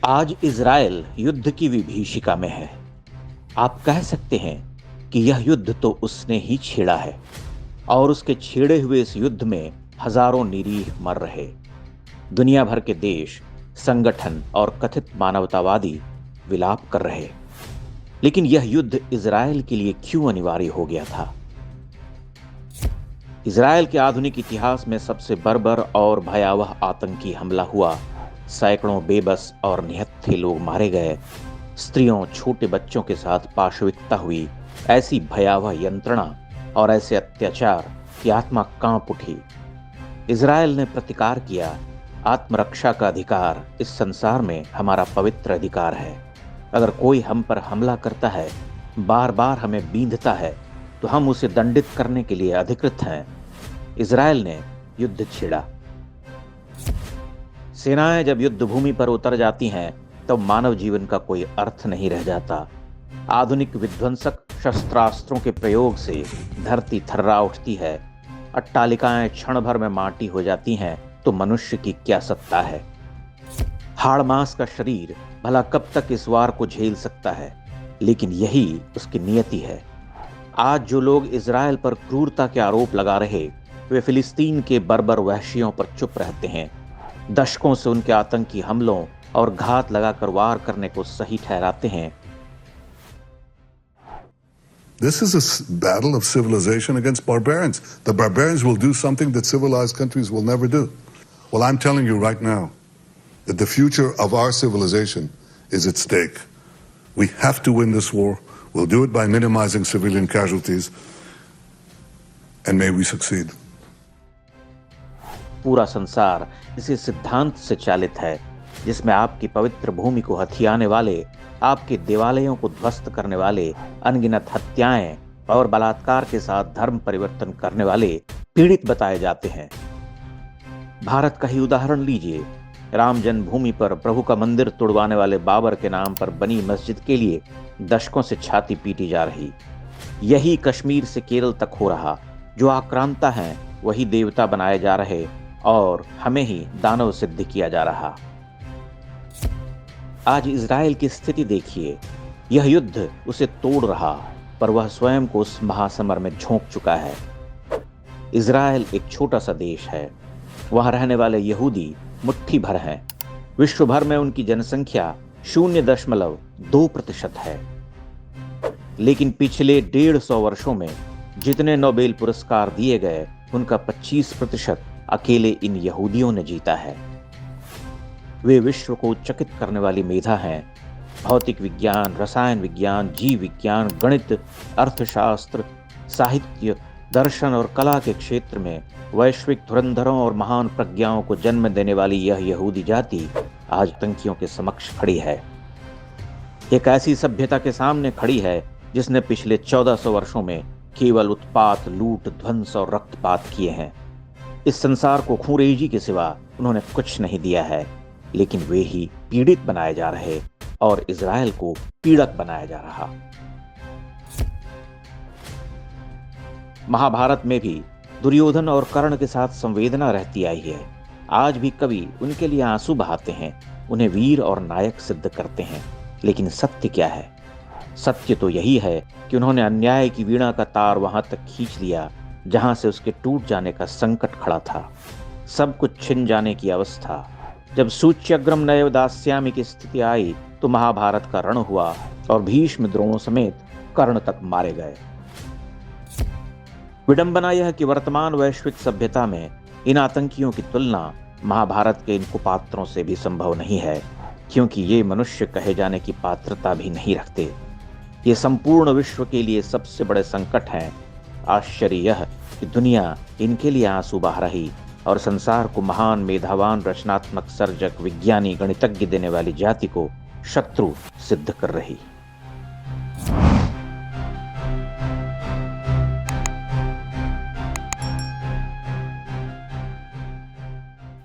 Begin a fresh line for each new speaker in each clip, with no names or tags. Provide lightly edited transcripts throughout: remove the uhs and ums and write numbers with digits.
आज इज़राइल युद्ध की विभीषिका में है। आप कह सकते हैं कि यह युद्ध तो उसने ही छेड़ा है और उसके छेड़े हुए इस युद्ध में हजारों निरीह मर रहे। दुनिया भर के देश, संगठन और कथित मानवतावादी विलाप कर रहे। लेकिन यह युद्ध इज़राइल के लिए क्यों अनिवार्य हो गया था? इज़राइल के आधुनिक इतिहास में सबसे बर्बर और भयावह आतंकी हमला हुआ। सैकड़ों बेबस और निहत्थे लोग मारे गए। स्त्रियों, छोटे बच्चों के साथ पाशविकता हुई। ऐसी भयावह यंत्रणा और ऐसे अत्याचार कि आत्मा कांप उठी। इज़राइल ने प्रतिकार किया। आत्मरक्षा का अधिकार इस संसार में हमारा पवित्र अधिकार है। अगर कोई हम पर हमला करता है, बार बार हमें बींधता है, तो हम उसे दंडित करने के लिए अधिकृत हैं। इज़राइल ने युद्ध छेड़ा। सेनाएं जब युद्ध भूमि पर उतर जाती हैं, तब मानव जीवन का कोई अर्थ नहीं रह जाता। आधुनिक विध्वंसक शस्त्रास्त्रों के प्रयोग से धरती थर्रा उठती है। अट्टालिकाएं क्षण भर में माटी हो जाती हैं, तो मनुष्य की क्या सत्ता है? हाड़ मांस का शरीर भला कब तक इस वार को झेल सकता है? लेकिन यही उसकी नियति है। आज जो लोग इज़राइल पर क्रूरता के आरोप लगा रहे, वे फिलिस्तीन के बर्बर वहशियों पर चुप रहते हैं। दशकों से उनके आतंकी हमलों और घात लगाकर वार करने को सही ठहराते हैं।
This is a battle of civilization against barbarians. The barbarians will do something that civilized countries will never do. Well, I'm telling you right now that the future of our civilization is at stake. We have to win this war. We'll do it by minimizing civilian casualties, and may we succeed.
पूरा संसार इसी सिद्धांत से चालित है, जिसमें आपकी पवित्र भूमि को हथियाने वाले, आपके देवालयों को ध्वस्त करने वाले, अनगिनत हत्याएं और बलात्कार के साथ धर्म परिवर्तन करने वाले पीड़ित बताए जाते हैं। भारत का ही उदाहरण लीजिए। राम जन्मभूमि पर प्रभु का मंदिर तुड़वाने वाले बाबर के नाम पर बनी मस्जिद के लिए दशकों से छाती पीटी जा रही। यही कश्मीर से केरल तक हो रहा। जो आक्रांता हैं वही देवता बनाए जा रहे और हमें ही दानव सिद्ध किया जा रहा। आज इज़राइल की स्थिति देखिए। यह युद्ध उसे तोड़ रहा, पर वह स्वयं को उस महासमर में झोंक चुका है। इज़राइल एक छोटा सा देश है। वहां रहने वाले यहूदी मुट्ठी भर हैं। विश्व भर में उनकी जनसंख्या 0.2% है। लेकिन पिछले 150 वर्षों में जितने नोबेल पुरस्कार दिए गए, उनका 25% अकेले इन यहूदियों ने जीता है। वे विश्व को चकित करने वाली मेधा हैं। भौतिक विज्ञान, रसायन विज्ञान, जीव विज्ञान, गणित, अर्थशास्त्र, साहित्य, दर्शन और कला के क्षेत्र में वैश्विक धुरंधरों और महान प्रज्ञाओं को जन्म देने वाली यह यहूदी जाति आज आतंकियों के समक्ष खड़ी है। एक ऐसी सभ्यता के सामने खड़ी है जिसने पिछले 1400 वर्षों में केवल उत्पात, लूट, ध्वंस और रक्तपात किए हैं। इस संसार को खूंरेजी के सिवा उन्होंने कुछ नहीं दिया है। लेकिन वे ही पीड़ित बनाए जा रहे और इज़राइल को पीड़क बनाया जा रहा। महाभारत में भी दुर्योधन और कर्ण के साथ संवेदना रहती आई है। आज भी कवि उनके लिए आंसू बहाते हैं, उन्हें वीर और नायक सिद्ध करते हैं। लेकिन सत्य क्या है? सत्य तो यही है कि उन्होंने अन्याय की वीणा का तार वहां तक खींच लिया जहां से उसके टूट जाने का संकट खड़ा था। सब कुछ छिन जाने की अवस्था। जब सूच्यग्रम नैव दास्यामि की स्थिति आई, तो महाभारत का रण हुआ और भीष्म, द्रोण समेत कर्ण तक मारे गए। विडंबना यह कि वर्तमान वैश्विक सभ्यता में इन आतंकियों की तुलना महाभारत के इन कुपात्रों से भी संभव नहीं है, क्योंकि ये मनुष्य कहे जाने की पात्रता भी नहीं रखते। ये संपूर्ण विश्व के लिए सबसे बड़े संकट हैं। आश्चर्य यह कि दुनिया इनके लिए आंसू बहा रही और संसार को महान, मेधावान, रचनात्मक, सर्जक, विज्ञानी, गणितज्ञ देने वाली जाति को शत्रु सिद्ध कर रही।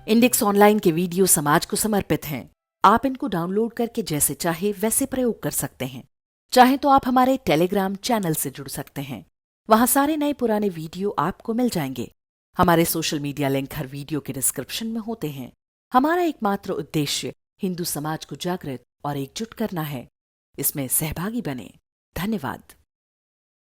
इंडेक्स ऑनलाइन के वीडियो समाज को समर्पित हैं। आप इनको डाउनलोड करके जैसे चाहे वैसे प्रयोग कर सकते हैं। चाहे तो आप हमारे टेलीग्राम चैनल से जुड़ सकते हैं। वहां सारे नए पुराने वीडियो आपको मिल जाएंगे। हमारे सोशल मीडिया लिंक हर वीडियो के डिस्क्रिप्शन में होते हैं। हमारा एकमात्र उद्देश्य हिंदू समाज को जागृत और एकजुट करना है। इसमें सहभागी बने। धन्यवाद।